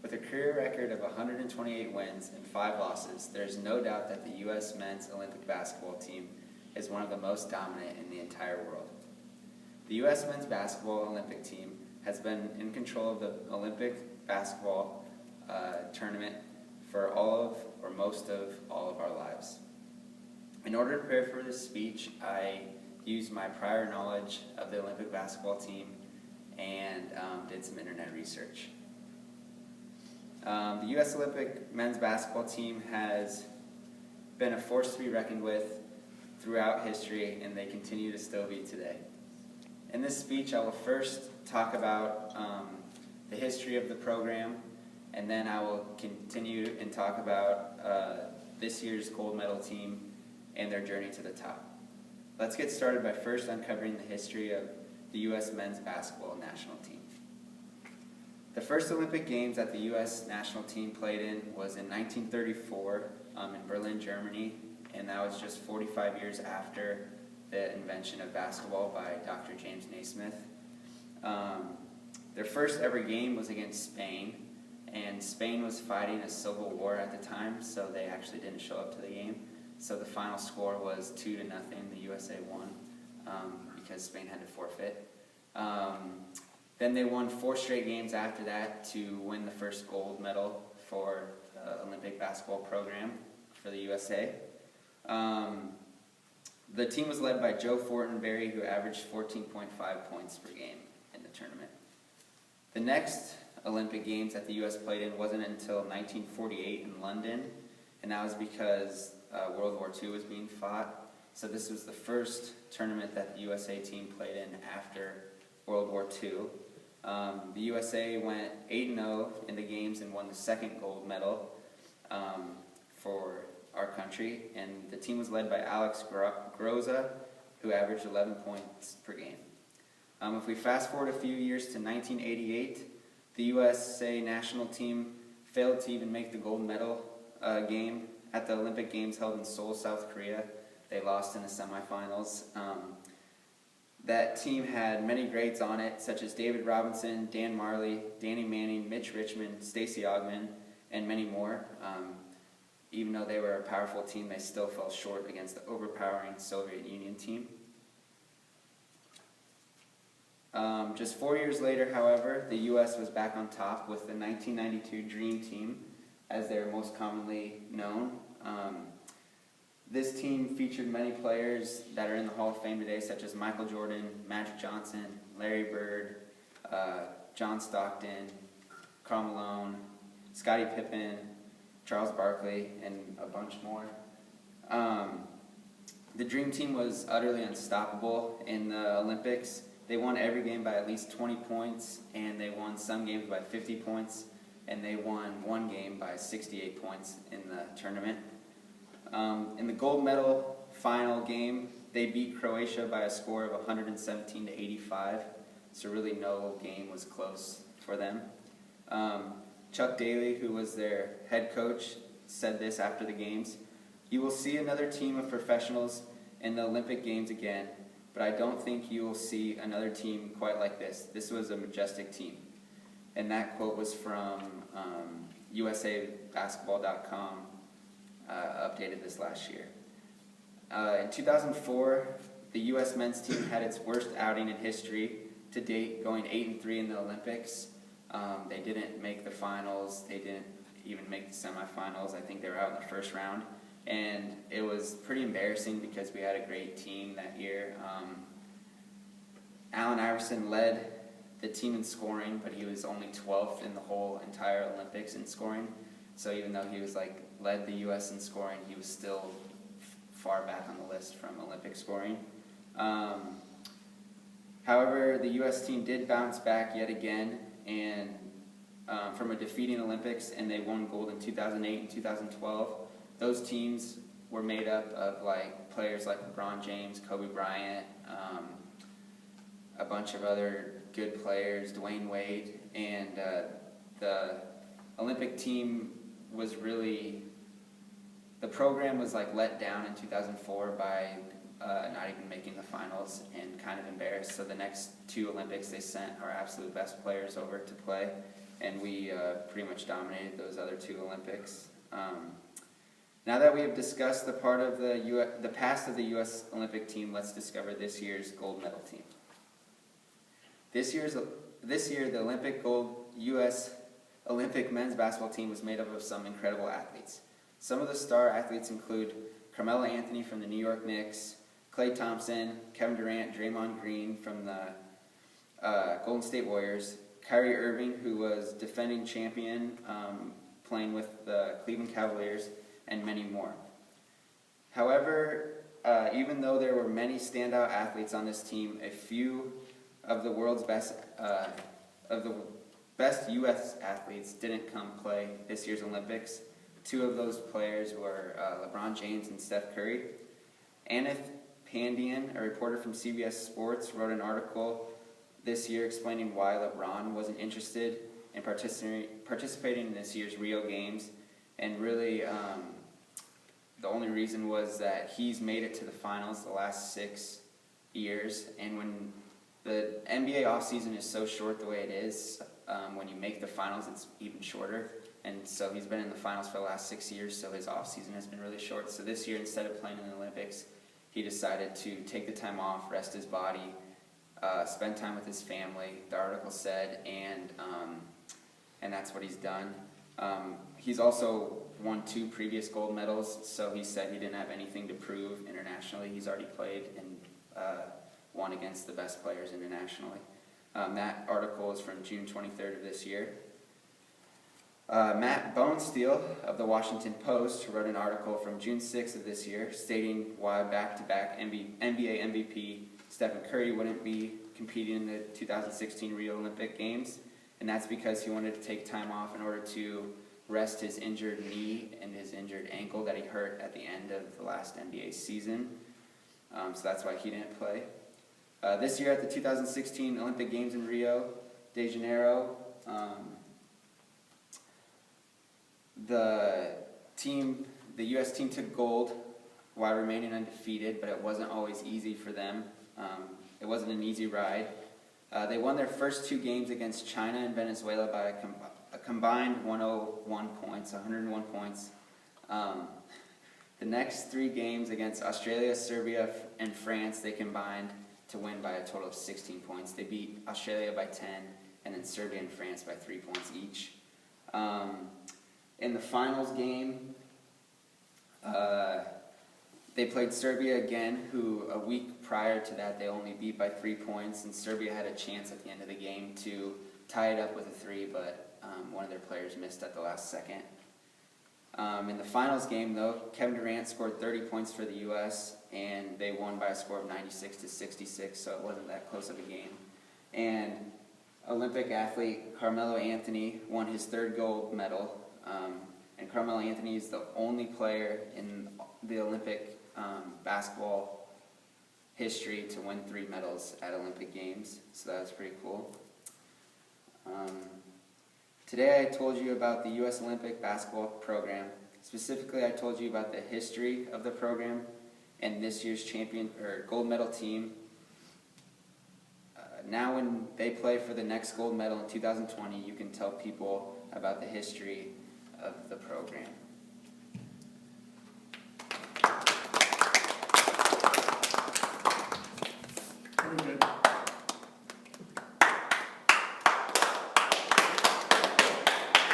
With a career record of 128 wins and 5 losses, there is no doubt that the U.S. men's Olympic basketball team is one of the most dominant in the entire world. The U.S. men's basketball Olympic team has been in control of the Olympic basketball tournament for most of all of our lives. In order to prepare for this speech, I used my prior knowledge of the Olympic basketball team and did some internet research. The U.S. Olympic men's basketball team has been a force to be reckoned with throughout history, and they continue to still be today. In this speech, I will first talk about the history of the program, and then I will continue and talk about this year's gold medal team and their journey to the top. Let's get started by first uncovering the history of the U.S. men's basketball national team. The first Olympic Games that the U.S. national team played in was in 1934 in Berlin, Germany, and that was just 45 years after the invention of basketball by Dr. James Naismith. Their first ever game was against Spain, and Spain was fighting a civil war at the time, so they actually didn't show up to the game. So the final score was 2-0. The USA won because Spain had to forfeit. Then they won 4 straight games after that to win the first gold medal for the Olympic basketball program for the USA. The team was led by Joe Fortenberry, who averaged 14.5 points per game in the tournament. The next Olympic Games that the U.S. played in wasn't until 1948 in London, and that was because World War II was being fought. So this was the first tournament that the USA team played in after World War II. The USA went 8-0 in the games and won the second gold medal for our country, and the team was led by Alex Groza, who averaged 11 points per game. If we fast forward a few years to 1988, the USA national team failed to even make the gold medal game at the Olympic Games held in Seoul, South Korea. They lost in the semifinals. That team had many greats on it, such as David Robinson, Dan Marley, Danny Manning, Mitch Richmond, Stacey Augmon, and many more. Even though they were a powerful team, they still fell short against the overpowering Soviet Union team. Just 4 years later, however, the U.S. was back on top with the 1992 Dream Team, as they're most commonly known. This team featured many players that are in the Hall of Fame today, such as Michael Jordan, Magic Johnson, Larry Bird, John Stockton, Karl Malone, Scottie Pippen, Charles Barkley, and a bunch more. The Dream Team was utterly unstoppable in the Olympics. They won every game by at least 20 points, and they won some games by 50 points, and they won one game by 68 points in the tournament. In the gold medal final game, they beat Croatia by a score of 117-85, so really no game was close for them. Chuck Daly, who was their head coach, said this after the games: "You will see another team of professionals in the Olympic Games again, but I don't think you will see another team quite like this. This was a majestic team." And that quote was from USABasketball.com, updated this last year. In 2004, the U.S. men's team had its worst outing in history to date, going 8-3 in the Olympics. They didn't make the finals. They didn't even make the semifinals. I think they were out in the first round. And it was pretty embarrassing because we had a great team that year. Allen Iverson led the team in scoring, but he was only 12th in the whole entire Olympics in scoring. So even though he was led the U.S. in scoring, he was still far back on the list from Olympic scoring. However, the U.S. team did bounce back yet again and from a defeating Olympics, and they won gold in 2008 and 2012. Those teams were made up of players like LeBron James, Kobe Bryant, a bunch of other good players, Dwayne Wade, and the Olympic team was really, the program was let down in 2004 by not even making the finals and kind of embarrassed. So the next 2 Olympics they sent our absolute best players over to play, and we pretty much dominated those other two Olympics. Now that we have discussed the part of the past of the U.S. Olympic team, let's discover this year's gold medal team. This year, the Olympic gold U.S. Olympic men's basketball team was made up of some incredible athletes. Some of the star athletes include Carmelo Anthony from the New York Knicks, Klay Thompson, Kevin Durant, Draymond Green from the Golden State Warriors, Kyrie Irving, who was defending champion playing with the Cleveland Cavaliers, and many more. However, even though there were many standout athletes on this team, a few of the world's best U.S. athletes didn't come play this year's Olympics. Two of those players were LeBron James and Steph Curry. Aneth Pandian, a reporter from CBS Sports, wrote an article this year explaining why LeBron wasn't interested in participating in this year's Rio Games, and really the only reason was that he's made it to the finals the last 6 years, and when the NBA offseason is so short the way it is, when you make the finals it's even shorter, and so he's been in the finals for the last 6 years, so his offseason has been really short. So this year, instead of playing in the Olympics, he decided to take the time off, rest his body, spend time with his family, the article said, and that's what he's done. He's also won 2 previous gold medals, so he said he didn't have anything to prove internationally. He's already played and won against the best players internationally. That article is from June 23rd of this year. Matt Bonesteel of the Washington Post wrote an article from June 6th of this year stating why back-to-back NBA MVP Stephen Curry wouldn't be competing in the 2016 Rio Olympic Games, and that's because he wanted to take time off in order to rest his injured knee and his injured ankle that he hurt at the end of the last NBA season. So that's why he didn't play. This year at the 2016 Olympic Games in Rio de Janeiro, the U.S. team took gold while remaining undefeated, but it wasn't always easy for them. It wasn't an easy ride. They won their first 2 games against China and Venezuela by a combined 101 points. The next 3 games against Australia, Serbia, and France, they combined to win by a total of 16 points. They beat Australia by 10, and then Serbia and France by 3 points each. In the finals game, they played Serbia again, who a week prior to that they only beat by 3 points, and Serbia had a chance at the end of the game to tie it up with a 3, but one of their players missed at the last second. In the finals game, though, Kevin Durant scored 30 points for the U.S., and they won by a score of 96-66, so it wasn't that close of a game. And Olympic athlete Carmelo Anthony won his 3rd gold medal, and Carmelo Anthony is the only player in the Olympic basketball history to win 3 medals at Olympic Games, so that's pretty cool. Today I told you about the U.S. Olympic basketball program. Specifically, I told you about the history of the program and this year's gold medal team. Now when they play for the next gold medal in 2020, you can tell people about the history of the program.